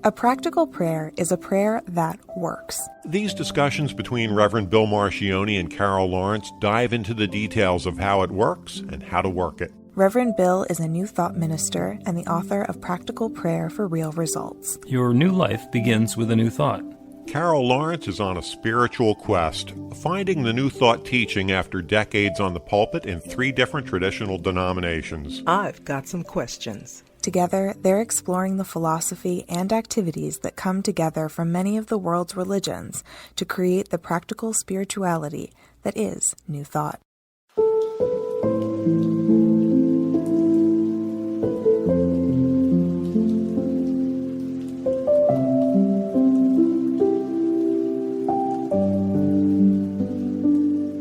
A practical prayer is a prayer that works. These discussions between Reverend Bill Marcioni and Carol Lawrence dive into the details of how it works and how to work it. Reverend Bill is a New Thought minister and the author of Practical Prayer for Real Results. Your new life begins with a new thought. Carol Lawrence is on a spiritual quest, finding the New Thought teaching after decades on the pulpit in 3 different traditional denominations. I've got some questions. Together, they're exploring the philosophy and activities that come together from many of the world's religions to create the practical spirituality that is New Thought.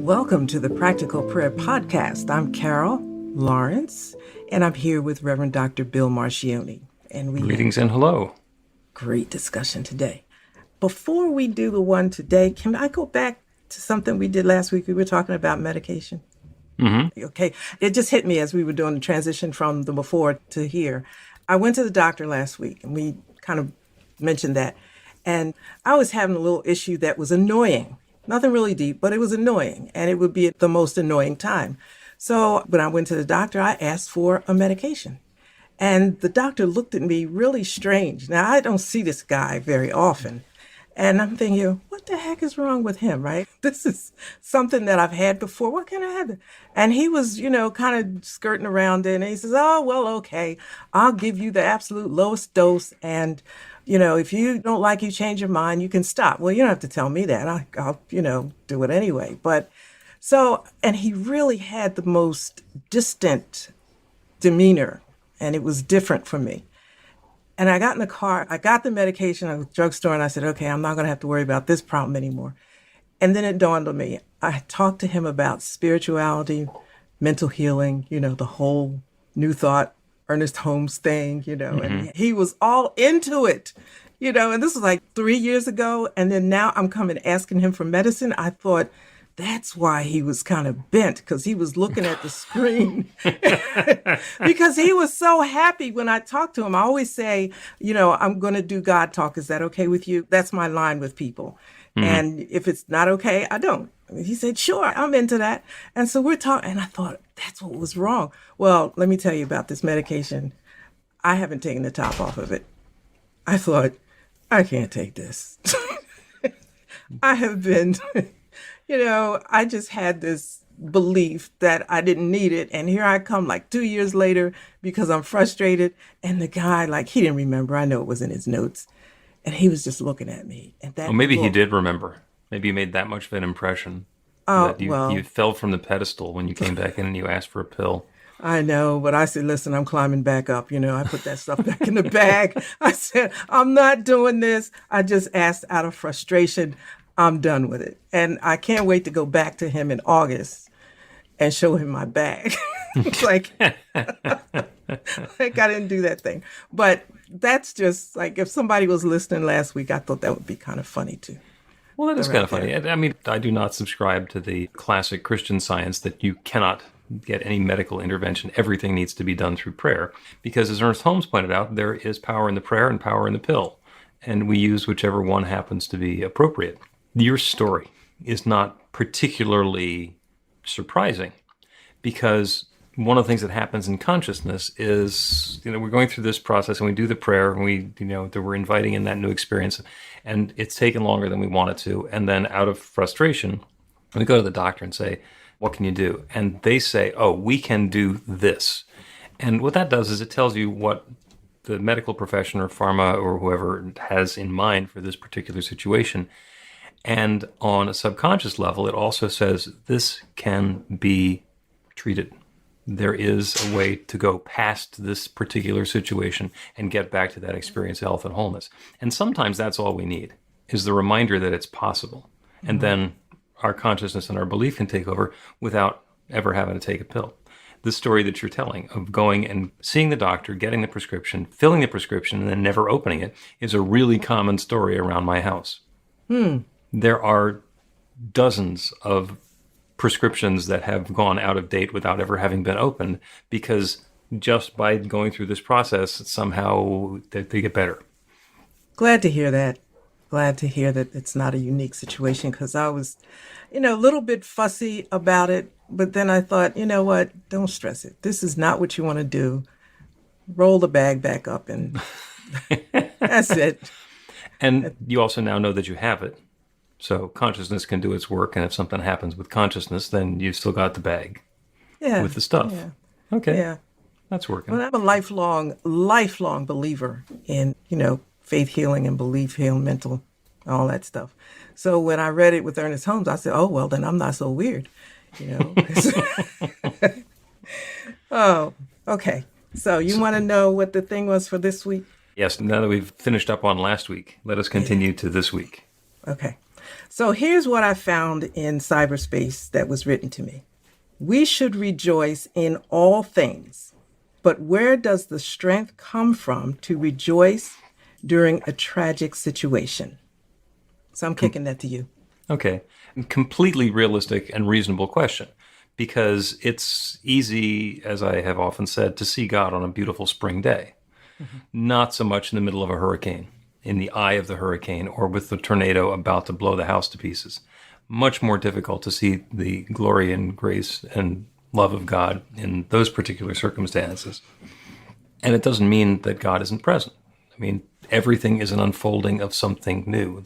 Welcome to the Practical Prayer Podcast. I'm Carol Lawrence, and I'm here with Reverend Dr. Bill Marcioni. And Greetings and hello. Great discussion today. Before we do the one today, can I go back to something we did last week? We were talking about medication. Mm-hmm. Okay. It just hit me as we were doing the transition from the before to here. I went to the doctor last week, and we kind of mentioned that. And I was having a little issue that was annoying. Nothing really deep, but it was annoying, and it would be at the most annoying time. So when I went to the doctor, I asked for a medication. And the doctor looked at me really strange. Now, I don't see this guy very often. And I'm thinking, what the heck is wrong with him, right? This is something that I've had before. What can I have? And he was, kind of skirting around it. And he says, oh, well, okay, I'll give you the absolute lowest dose. And if you don't like, you change your mind, you can stop. Well, you don't have to tell me that. I'll do it anyway. And he really had the most distant demeanor, and it was different for me. And I got in the car, I got the medication at the drugstore, and I said, okay, I'm not going to have to worry about this problem anymore. And then it dawned on me. I talked to him about spirituality, mental healing, the whole New Thought, Ernest Holmes thing, and he was all into it, and this was like 3 years ago. And then now I'm coming asking him for medicine. I thought that's why he was kind of bent, because he was looking at the screen because he was so happy when I talked to him. I always say, I'm going to do God talk. Is that okay with you? That's my line with people. Mm-hmm. And if it's not okay, I don't. He said, sure, I'm into that. And so we're talking, and I thought, that's what was wrong. Well, let me tell you about this medication. I haven't taken the top off of it. I thought, I can't take this. I have been, I just had this belief that I didn't need it. And here I come like 2 years later because I'm frustrated. And the guy, he didn't remember. I know it was in his notes. And he was just looking at me. And that maybe he did remember. Maybe you made that much of an impression that you fell from the pedestal when you came back in and you asked for a pill. I know, but I said, listen, I'm climbing back up. I put that stuff back in the bag. I said, I'm not doing this. I just asked out of frustration. I'm done with it. And I can't wait to go back to him in August and show him my bag. I didn't do that thing. But that's just if somebody was listening last week, I thought that would be kind of funny too. Well, that is kind of funny. I mean, I do not subscribe to the classic Christian science that you cannot get any medical intervention. Everything needs to be done through prayer. Because as Ernest Holmes pointed out, there is power in the prayer and power in the pill. And we use whichever one happens to be appropriate. Your story is not particularly surprising because one of the things that happens in consciousness is, we're going through this process and we do the prayer and we're inviting in that new experience and it's taken longer than we want it to. And then out of frustration, we go to the doctor and say, what can you do? And they say, oh, we can do this. And what that does is it tells you what the medical profession or pharma or whoever has in mind for this particular situation. And on a subconscious level, it also says this can be treated. There is a way to go past this particular situation and get back to that experience of health and wholeness. And sometimes that's all we need, is the reminder that it's possible. Mm-hmm. And then our consciousness and our belief can take over without ever having to take a pill. The story that you're telling of going and seeing the doctor, getting the prescription, filling the prescription, and then never opening it is a really common story around my house. There are dozens of prescriptions that have gone out of date without ever having been opened because just by going through this process, somehow they get better. Glad to hear that. Glad to hear that it's not a unique situation because I was, a little bit fussy about it. But then I thought, you know what? Don't stress it. This is not what you want to do. Roll the bag back up and that's it. And you also now know that you have it. So consciousness can do its work. And if something happens with consciousness, then you've still got the bag with the stuff. Yeah. Okay. Yeah. That's working. Well, I'm a lifelong believer in, faith healing and belief healing, mental, all that stuff. So when I read it with Ernest Holmes, I said, oh, well, then I'm not so weird, Oh, okay. So you want to know what the thing was for this week? Yes, now that we've finished up on last week, let us continue to this week. Okay. So here's what I found in cyberspace that was written to me. We should rejoice in all things, but where does the strength come from to rejoice during a tragic situation? So I'm kicking that to you. Okay. Completely realistic and reasonable question, because it's easy, as I have often said, to see God on a beautiful spring day. Mm-hmm. Not so much in the middle of a hurricane, in the eye of the hurricane, or with the tornado about to blow the house to pieces. Much more difficult to see the glory and grace and love of God in those particular circumstances. And it doesn't mean that God isn't present. I mean, everything is an unfolding of something new.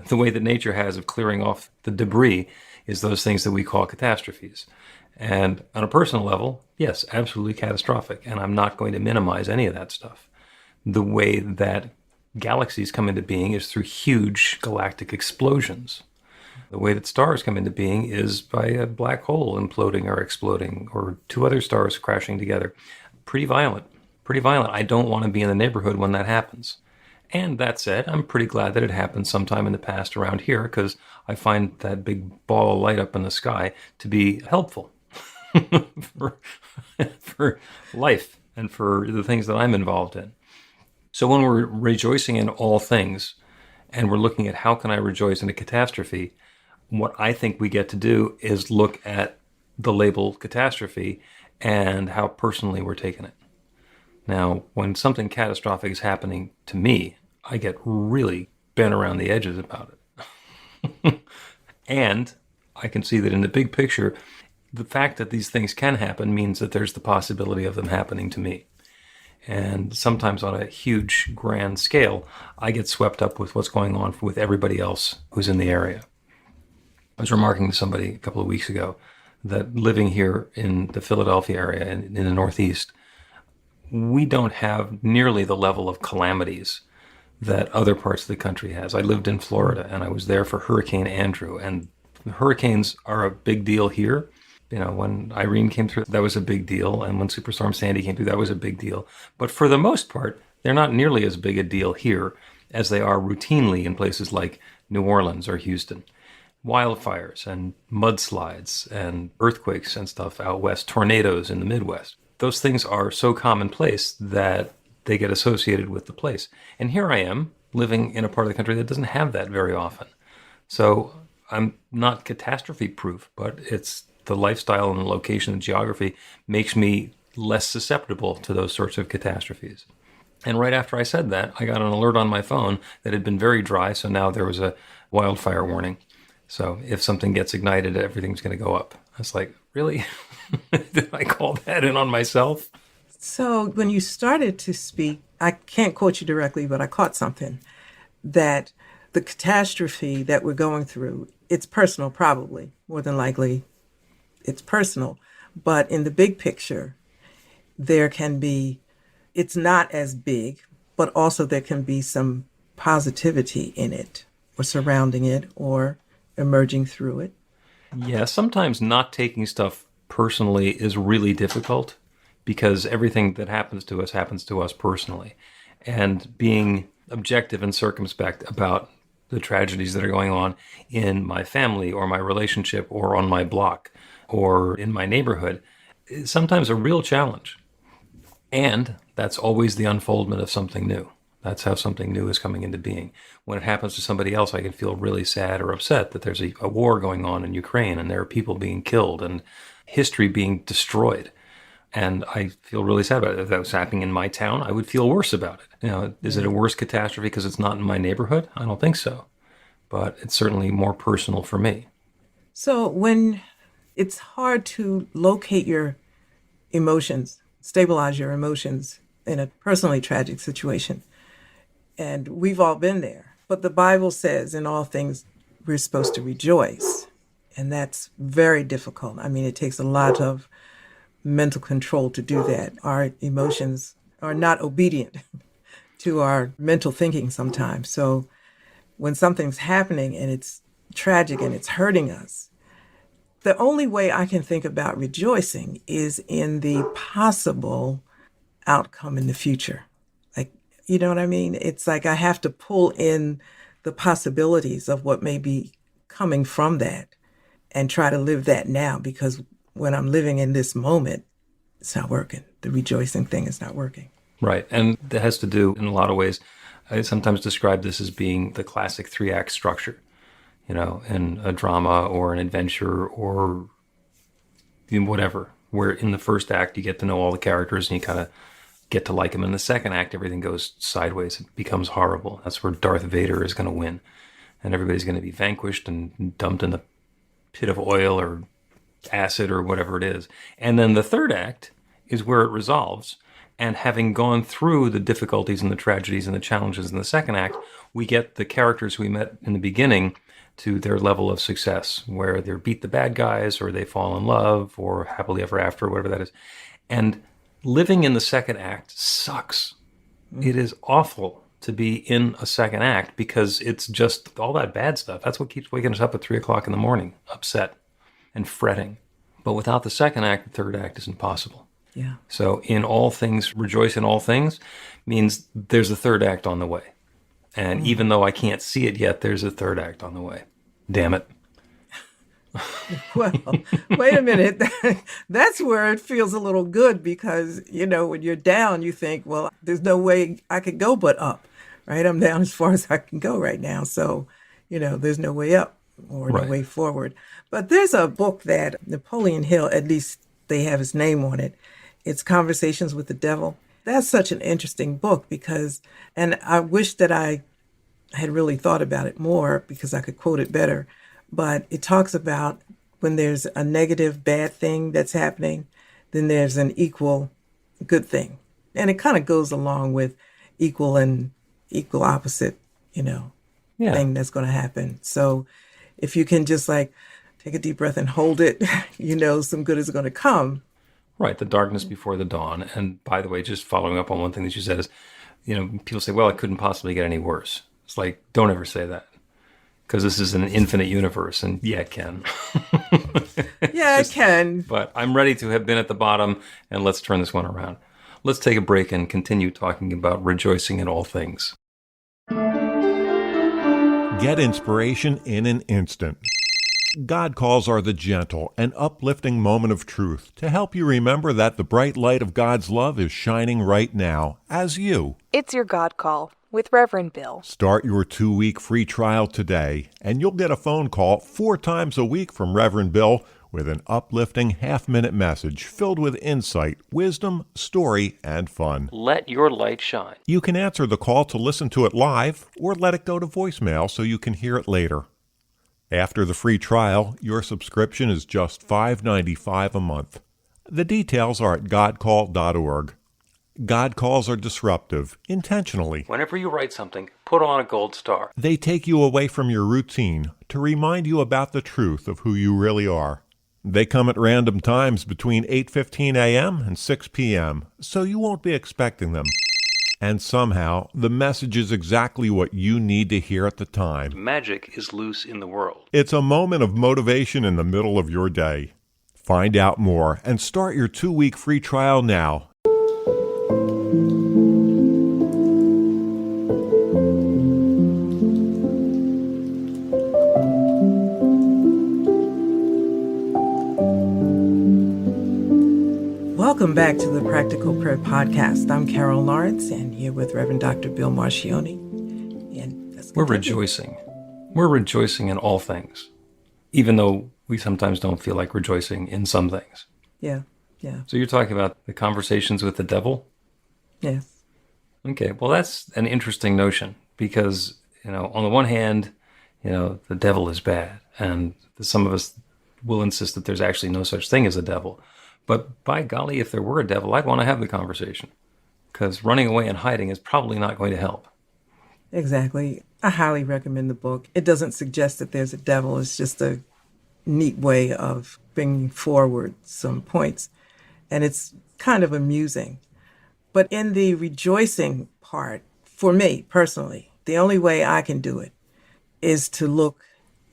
The way that nature has of clearing off the debris is those things that we call catastrophes. And on a personal level, yes, absolutely catastrophic. And I'm not going to minimize any of that stuff. The way that galaxies come into being is through huge galactic explosions. The way that stars come into being is by a black hole imploding or exploding, or two other stars crashing together. Pretty violent. Pretty violent. I don't want to be in the neighborhood when that happens. And that said, I'm pretty glad that it happened sometime in the past around here, because I find that big ball of light up in the sky to be helpful for life and for the things that I'm involved in. So when we're rejoicing in all things, and we're looking at how can I rejoice in a catastrophe, what I think we get to do is look at the label catastrophe and how personally we're taking it. Now, when something catastrophic is happening to me, I get really bent around the edges about it. And I can see that in the big picture, the fact that these things can happen means that there's the possibility of them happening to me. And sometimes on a huge, grand scale, I get swept up with what's going on with everybody else who's in the area. I was remarking to somebody a couple of weeks ago that living here in the Philadelphia area in the Northeast, we don't have nearly the level of calamities that other parts of the country has. I lived in Florida, and I was there for Hurricane Andrew, and hurricanes are a big deal here. When Irene came through, that was a big deal, and when Superstorm Sandy came through, that was a big deal. But for the most part, they're not nearly as big a deal here as they are routinely in places like New Orleans or Houston. Wildfires and mudslides and earthquakes and stuff out west, tornadoes in the Midwest. Those things are so commonplace that they get associated with the place. And here I am living in a part of the country that doesn't have that very often. So I'm not catastrophe proof, but it's the lifestyle and the location and geography makes me less susceptible to those sorts of catastrophes. And right after I said that, I got an alert on my phone that had been very dry, so now there was a wildfire warning. So if something gets ignited, everything's going to go up. I was like, really? Did I call that in on myself? So when you started to speak, I can't quote you directly, but I caught something that the catastrophe that we're going through, it's personal, probably, more than likely. It's personal, but in the big picture, there can be, it's not as big, but also there can be some positivity in it or surrounding it or emerging through it. Yeah, sometimes not taking stuff personally is really difficult because everything that happens to us personally. And being objective and circumspect about the tragedies that are going on in my family or my relationship or on my block or in my neighborhood is sometimes a real challenge. And that's always the unfoldment of something new. That's how something new is coming into being. When it happens to somebody else, I can feel really sad or upset that there's a war going on in Ukraine and there are people being killed and history being destroyed. And I feel really sad about it. If that was happening in my town, I would feel worse about it. Is it a worse catastrophe because it's not in my neighborhood? I don't think so. But it's certainly more personal for me. So when it's hard to locate your emotions, stabilize your emotions in a personally tragic situation, and we've all been there. But the Bible says in all things, we're supposed to rejoice. And that's very difficult. I mean, it takes a lot of mental control to do that. Our emotions are not obedient to our mental thinking sometimes. So when something's happening and it's tragic and it's hurting us, the only way I can think about rejoicing is in the possible outcome in the future. Like, you know what I mean? It's like I have to pull in the possibilities of what may be coming from that and try to live that now, because when I'm living in this moment, it's not working. The rejoicing thing is not working. Right. And that has to do, in a lot of ways, I sometimes describe this as being the classic 3-act structure, in a drama or an adventure or whatever, where in the first act you get to know all the characters and you kind of get to like them. In the second act, everything goes sideways. It becomes horrible. That's where Darth Vader is going to win. And everybody's going to be vanquished and dumped in the pit of oil or acid or whatever it is. And then the third act is where it resolves. And having gone through the difficulties and the tragedies and the challenges in the second act, we get the characters we met in the beginning to their level of success, where they beat the bad guys or they fall in love or happily ever after, whatever that is. And living in the second act sucks. It is awful to be in a second act because it's just all that bad stuff. That's what keeps waking us up at 3 o'clock in the morning, upset and fretting. But without the second act, the third act is impossible. Yeah. So in all things, rejoice in all things means there's a third act on the way. And even though I can't see it yet, there's a third act on the way. Damn it. Well, wait a minute. That's where it feels a little good because, when you're down, you think, well, there's no way I could go but up, right? I'm down as far as I can go right now. So, there's no way up or no way forward. But there's a book that Napoleon Hill, at least they have his name on it. It's Conversations with the Devil. That's such an interesting book and I wish that I had really thought about it more because I could quote it better. But it talks about when there's a negative, bad thing that's happening, then there's an equal good thing. And it kind of goes along with equal and equal opposite, thing that's going to happen. So if you can just take a deep breath and hold it, some good is going to come. Right, the darkness before the dawn. And by the way, just following up on one thing that you said is, people say, well, it couldn't possibly get any worse. It's like, don't ever say that. Because this is an infinite universe, and yeah, it can. Yeah, it can. But I'm ready to have been at the bottom, and let's turn this one around. Let's take a break and continue talking about rejoicing in all things. Get inspiration in an instant. God calls are the gentle and uplifting moment of truth to help you remember that the bright light of God's love is shining right now as you. It's your God Call with Reverend Bill. Start your 2-week free trial today, and you'll get a phone call 4 times a week from Reverend Bill with an uplifting half-minute message filled with insight, wisdom, story, and fun. Let your light shine. You can answer the call to listen to it live or let it go to voicemail so you can hear it later. After the free trial, your subscription is just $5.95 a month. The details are at godcall.org. God calls are disruptive, intentionally. Whenever you write something, put on a gold star. They take you away from your routine to remind you about the truth of who you really are. They come at random times between 8:15 a.m. and 6 p.m., so you won't be expecting them. And somehow, the message is exactly what you need to hear at the time. Magic is loose in the world. It's a moment of motivation in the middle of your day. Find out more and start your 2-week free trial now. Welcome back to the Practical Prayer Podcast. I'm Carol Lawrence, and here with Reverend Dr. Bill Marchioni. And we're rejoicing. We're rejoicing in all things, even though we sometimes don't feel like rejoicing in some things. Yeah. Yeah. So you're talking about the conversations with the devil? Yes. Okay, well, that's an interesting notion because, on the one hand, the devil is bad, and some of us will insist that there's actually no such thing as a devil. But by golly, if there were a devil, I'd want to have the conversation because running away and hiding is probably not going to help. Exactly. I highly recommend the book. It doesn't suggest that there's a devil. It's just a neat way of bringing forward some points. And it's kind of amusing. But in the rejoicing part, for me personally, the only way I can do it is to look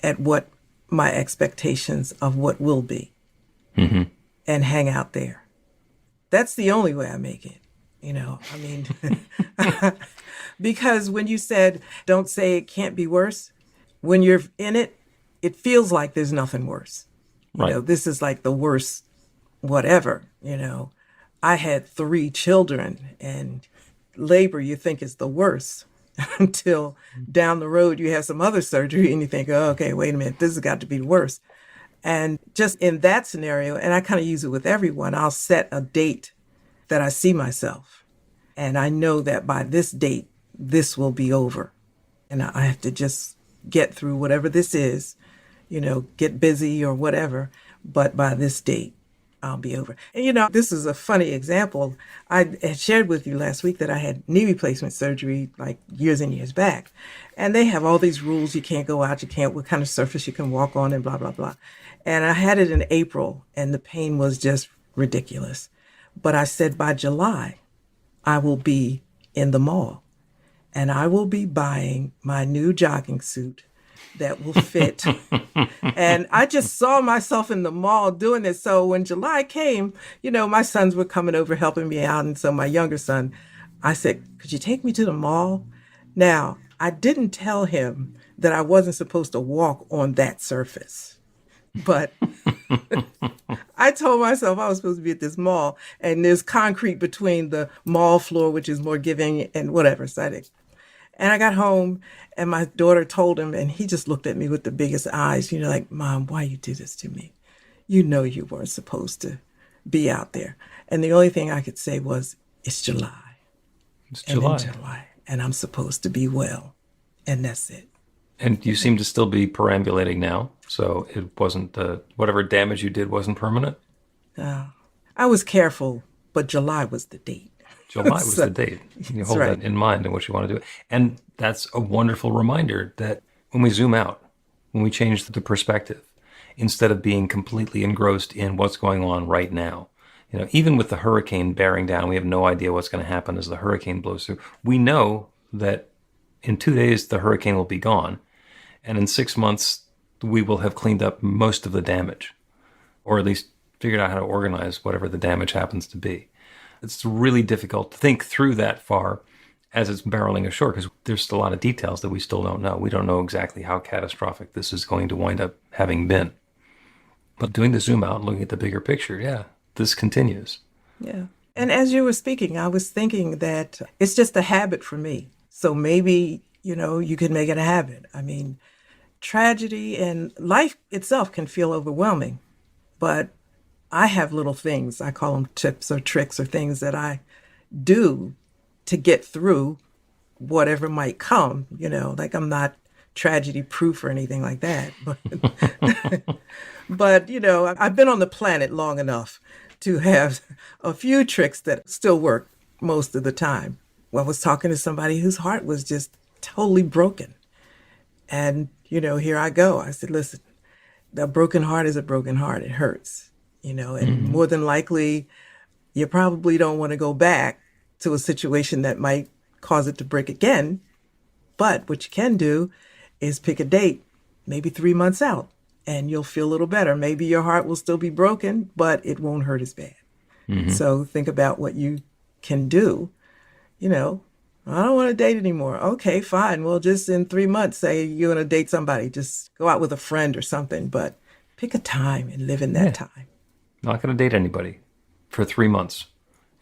at what my expectations of what will be and hang out there. That's the only way I make it. Because when you said, don't say it can't be worse, when you're in it, it feels like there's nothing worse. Right. This is like the worst whatever, I had 3 children, and labor you think is the worst until down the road you have some other surgery and you think, oh, okay, wait a minute, this has got to be worse. And just in that scenario, and I kind of use it with everyone, I'll set a date that I see myself. And I know that by this date, this will be over. And I have to just get through whatever this is, get busy or whatever. But by this date, I'll be over. And, this is a funny example. I had shared with you last week that I had knee replacement surgery like years and years back. And they have all these rules. You can't go out. You can't, what kind of surface you can walk on and blah, blah, blah. And I had it in April and the pain was just ridiculous. But I said by July, I will be in the mall and I will be buying my new jogging suit that will fit. And I just saw myself in the mall doing it. So when July came, my sons were coming over helping me out. And so my younger son, I said, could you take me to the mall? Now, I didn't tell him that I wasn't supposed to walk on that surface. But I told myself I was supposed to be at this mall and there's concrete between the mall floor, which is more giving and whatever. And I got home and my daughter told him and he just looked at me with the biggest eyes, like, Mom, why you do this to me? You weren't supposed to be out there. And the only thing I could say was, it's July. It's July. And in July. And I'm supposed to be well. And that's it. And you seem to still be perambulating now. So it wasn't, whatever damage you did wasn't permanent? I was careful, but July was the date. July was the date. You hold that in mind and what you want to do. And that's a wonderful reminder that when we zoom out, when we change the perspective, instead of being completely engrossed in what's going on right now, even with the hurricane bearing down, we have no idea what's going to happen as the hurricane blows through. We know that in 2 days, the hurricane will be gone. And in 6 months, we will have cleaned up most of the damage, or at least figured out how to organize whatever the damage happens to be. It's really difficult to think through that far as it's barreling ashore because there's still a lot of details that we still don't know. We don't know exactly how catastrophic this is going to wind up having been. But doing the zoom out and looking at the bigger picture, this continues. Yeah. And as you were speaking, I was thinking that it's just a habit for me. So maybe, you can make it a habit. I mean, tragedy and life itself can feel overwhelming, but I have little things, I call them tips or tricks or things that I do to get through whatever might come, like I'm not tragedy proof or anything like that. But, I've been on the planet long enough to have a few tricks that still work most of the time. I was talking to somebody whose heart was just totally broken. And, here I go. I said, listen, a broken heart is a broken heart. It hurts. And more than likely, you probably don't want to go back to a situation that might cause it to break again. But what you can do is pick a date, maybe 3 months out, and you'll feel a little better. Maybe your heart will still be broken, but it won't hurt as bad. So think about what you can do. I don't want to date anymore. Okay, fine. Well, just in 3 months, say you're going to date somebody. Just go out with a friend or something, but pick a time and live in that time. Not going to date anybody for 3 months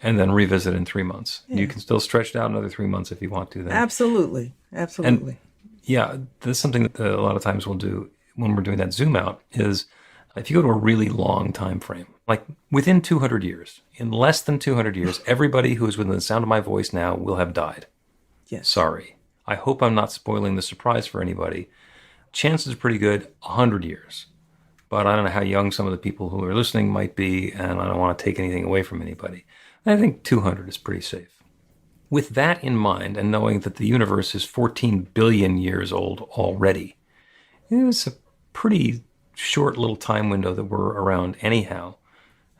and then revisit in 3 months. Yeah. You can still stretch it out another 3 months if you want to. Then. Absolutely. And, that's something that a lot of times we'll do when we're doing that zoom out is If you go to a really long time frame, like within 200 years, in less than 200 years, everybody who is within the sound of my voice now will have died. Yes. Sorry. I hope I'm not spoiling the surprise for anybody. Chances are pretty good, 100 years. But I don't know how young some of the people who are listening might be, and I don't want to take anything away from anybody. I think 200 is pretty safe. With that in mind, and knowing that the universe is 14 billion years old already, it's a pretty short little time window that we're around anyhow,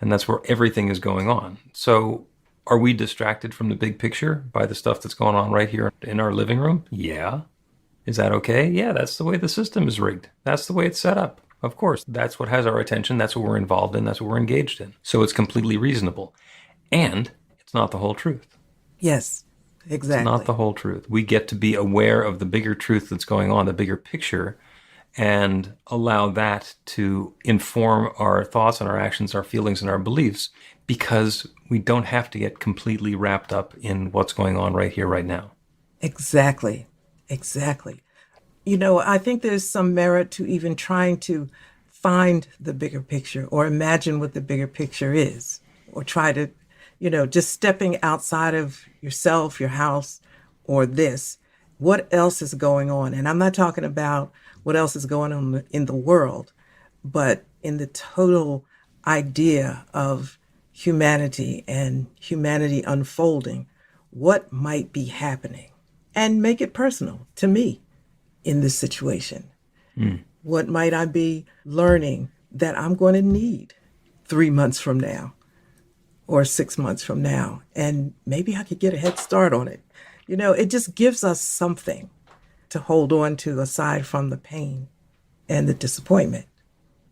and that's where everything is going on. So are we distracted from the big picture by the stuff that's going on right here in our living room? Yeah. Is that okay? Yeah, that's the way the system is rigged. That's the way it's set up. Of course, that's what has our attention. That's what we're involved in. That's what we're engaged in. So it's completely reasonable. And it's not the whole truth. Yes, exactly. It's not the whole truth. We get to be aware of the bigger truth that's going on, the bigger picture, and allow that to inform our thoughts and our actions, our feelings and our beliefs, because we don't have to get completely wrapped up in what's going on right here, right now. Exactly. Exactly. I think there's some merit to even trying to find the bigger picture or imagine what the bigger picture is, or try to, just stepping outside of yourself, your house, or this. What else is going on? And I'm not talking about what else is going on in the world, but in the total idea of humanity and humanity unfolding, what might be happening, and make it personal to me in this situation. What might I be learning that I'm going to need 3 months from now or 6 months from now? And maybe I could get a head start on it. It just gives us something to hold on to aside from the pain and the disappointment.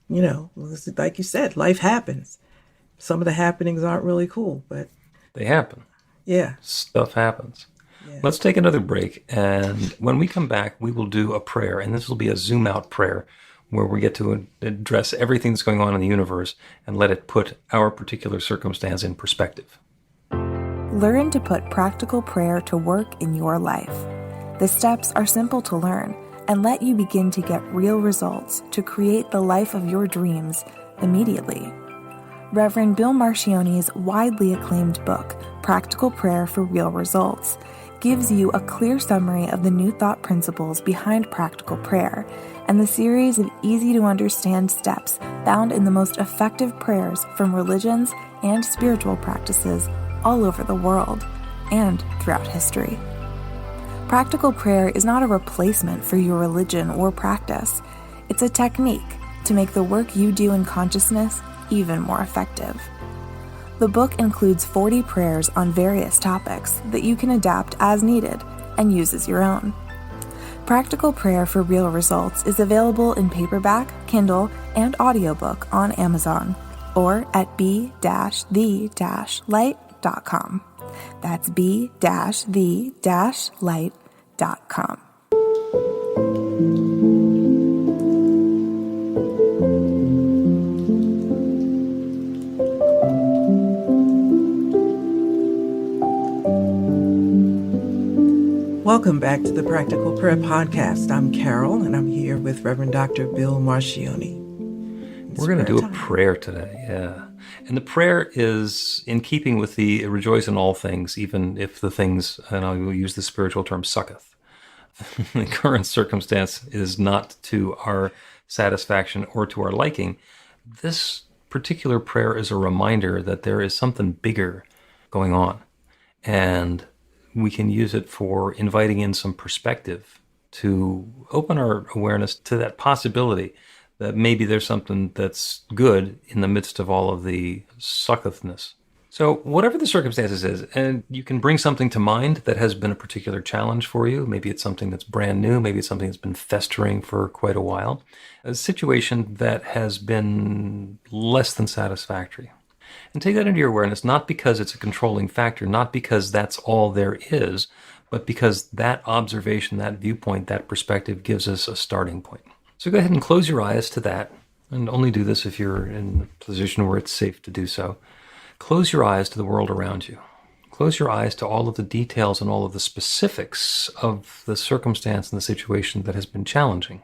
Like you said, life happens. Some of the happenings aren't really cool, but they happen. Yeah. Stuff happens. Yeah. Let's take another break. And when we come back, we will do a prayer. And this will be a zoom out prayer where we get to address everything that's going on in the universe and let it put our particular circumstance in perspective. Learn to put practical prayer to work in your life. The steps are simple to learn and let you begin to get real results to create the life of your dreams immediately. Reverend Bill Marcioni's widely acclaimed book, Practical Prayer for Real Results, gives you a clear summary of the New Thought principles behind practical prayer and the series of easy-to-understand steps found in the most effective prayers from religions and spiritual practices all over the world and throughout history. Practical prayer is not a replacement for your religion or practice. It's a technique to make the work you do in consciousness even more effective. The book includes 40 prayers on various topics that you can adapt as needed and use as your own. Practical Prayer for Real Results is available in paperback, Kindle, and audiobook on Amazon or at b-the-light.com. That's b-the-light.com. Welcome back to the Practical Prayer Podcast. I'm Carol, and I'm here with Reverend Dr. Bill Marcioni. We're going to do a prayer today, yeah. And the prayer is in keeping with the rejoice in all things, even if the things, and I will use the spiritual term, sucketh. The current circumstance is not to our satisfaction or to our liking. This particular prayer is a reminder that there is something bigger going on. And we can use it for inviting in some perspective to open our awareness to that possibility that maybe there's something that's good in the midst of all of the suckethness. So whatever the circumstances is, and you can bring something to mind that has been a particular challenge for you. Maybe it's something that's brand new. Maybe it's something that's been festering for quite a while. A situation that has been less than satisfactory. And take that into your awareness, not because it's a controlling factor, not because that's all there is, but because that observation, that viewpoint, that perspective gives us a starting point. So go ahead and close your eyes to that, and only do this if you're in a position where it's safe to do so. Close your eyes to the world around you. Close your eyes to all of the details and all of the specifics of the circumstance and the situation that has been challenging.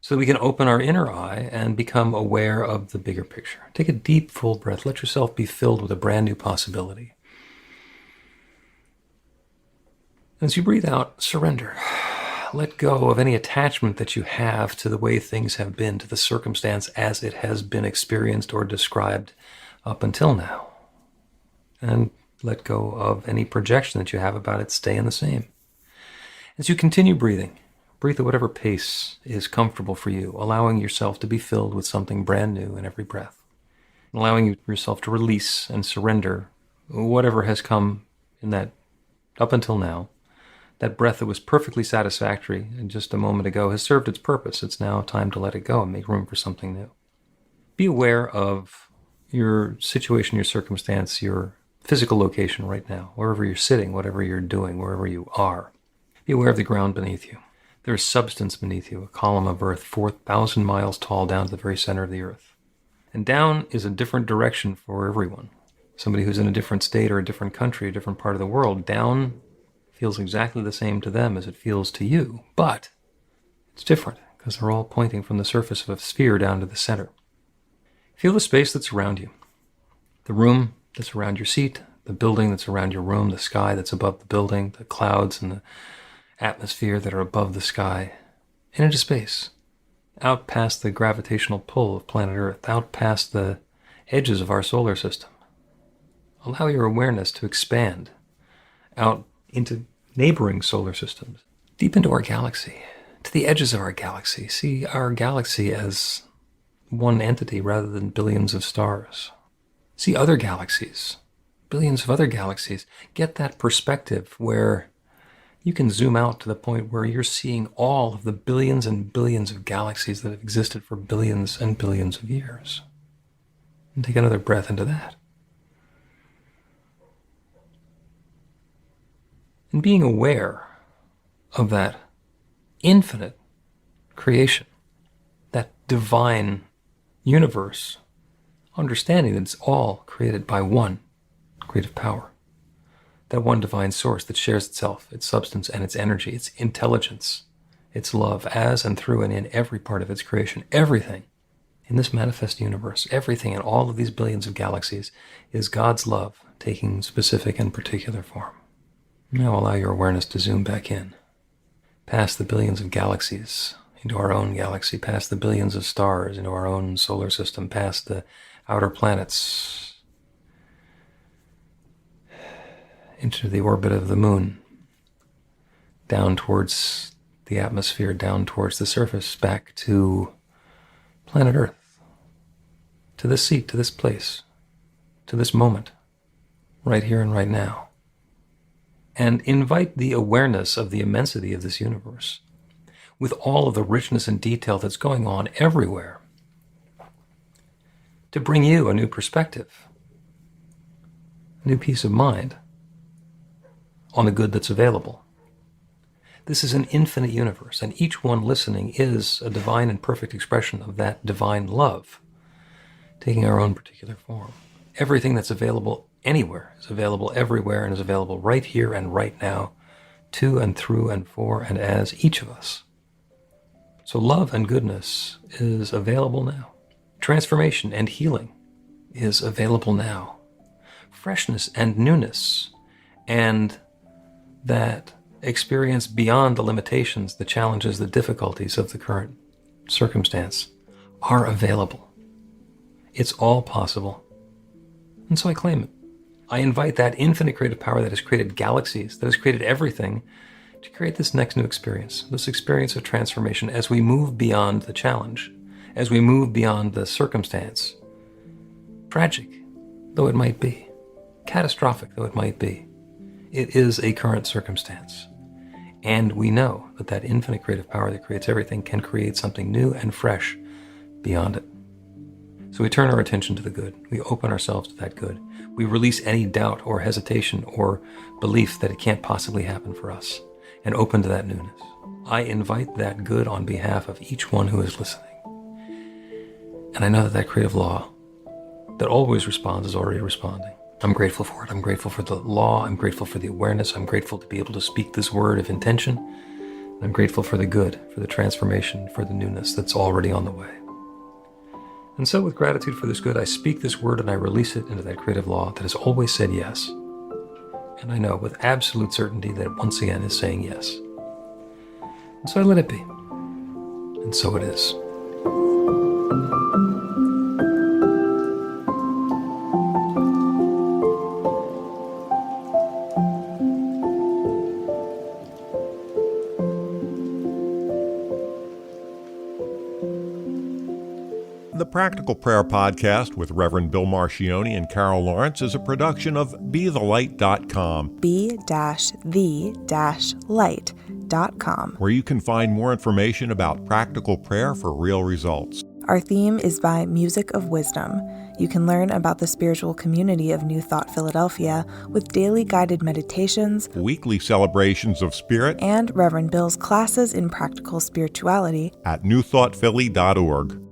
so that we can open our inner eye and become aware of the bigger picture. Take a deep, full breath. Let yourself be filled with a brand new possibility. As you breathe out, surrender. Let go of any attachment that you have to the way things have been, to the circumstance as it has been experienced or described up until now. And let go of any projection that you have about it staying the same. As you continue breathing, breathe at whatever pace is comfortable for you, allowing yourself to be filled with something brand new in every breath, allowing yourself to release and surrender whatever has come in that, up until now. That breath that was perfectly satisfactory and just a moment ago has served its purpose. It's now time to let it go and make room for something new. Be aware of your situation, your circumstance, your physical location right now, wherever you're sitting, whatever you're doing, wherever you are. Be aware of the ground beneath you. There is substance beneath you, a column of earth 4,000 miles tall down to the very center of the earth. And down is a different direction for everyone. Somebody who's in a different state or a different country, a different part of the world, down feels exactly the same to them as it feels to you. But it's different because they're all pointing from the surface of a sphere down to the center. Feel the space that's around you. The room that's around your seat, the building that's around your room, the sky that's above the building, the clouds and the atmosphere that are above the sky, and into space, out past the gravitational pull of planet Earth, out past the edges of our solar system. Allow your awareness to expand out into neighboring solar systems, deep into our galaxy, to the edges of our galaxy. See our galaxy as one entity rather than billions of stars. See other galaxies, billions of other galaxies. Get that perspective where you can zoom out to the point where you're seeing all of the billions and billions of galaxies that have existed for billions and billions of years. And take another breath into that. And being aware of that infinite creation, that divine universe, understanding that it's all created by one creative power. That one divine source that shares itself, its substance and its energy, its intelligence, its love, as and through and in every part of its creation. Everything in this manifest universe, everything in all of these billions of galaxies is God's love taking specific and particular form. Now allow your awareness to zoom back in, past the billions of galaxies, into our own galaxy, past the billions of stars, into our own solar system, past the outer planets, into the orbit of the moon, down towards the atmosphere, down towards the surface, back to planet Earth, to this seat, to this place, to this moment, right here and right now. And invite the awareness of the immensity of this universe, with all of the richness and detail that's going on everywhere, to bring you a new perspective, a new peace of mind on the good that's available. This is an infinite universe, and each one listening is a divine and perfect expression of that divine love, taking our own particular form. Everything that's available anywhere is available everywhere and is available right here and right now, to and through and for and as each of us. So love and goodness is available now. Transformation and healing is available now. Freshness and newness and that experience beyond the limitations, the challenges, the difficulties of the current circumstance are available. It's all possible. And so I claim it. I invite that infinite creative power that has created galaxies, that has created everything, to create this next new experience, this experience of transformation as we move beyond the challenge, as we move beyond the circumstance. Tragic though it might be, catastrophic though it might be, it is a current circumstance. And we know that that infinite creative power that creates everything can create something new and fresh beyond it. So we turn our attention to the good. We open ourselves to that good. We release any doubt or hesitation or belief that it can't possibly happen for us and open to that newness. I invite that good on behalf of each one who is listening. And I know that that creative law that always responds is already responding. I'm grateful for it. I'm grateful for the law. I'm grateful for the awareness. I'm grateful to be able to speak this word of intention. And I'm grateful for the good, for the transformation, for the newness that's already on the way. And so with gratitude for this good, I speak this word and I release it into that creative law that has always said yes. And I know with absolute certainty that it once again is saying yes. And so I let it be. And so it is. The Practical Prayer Podcast with Reverend Bill Marcioni and Carol Lawrence is a production of BeTheLight.com, be-the-light.com, where you can find more information about practical prayer for real results. Our theme is by Music of Wisdom. You can learn about the spiritual community of New Thought Philadelphia with daily guided meditations, Weekly celebrations of spirit, and Reverend Bill's classes in practical spirituality at newthoughtphilly.org.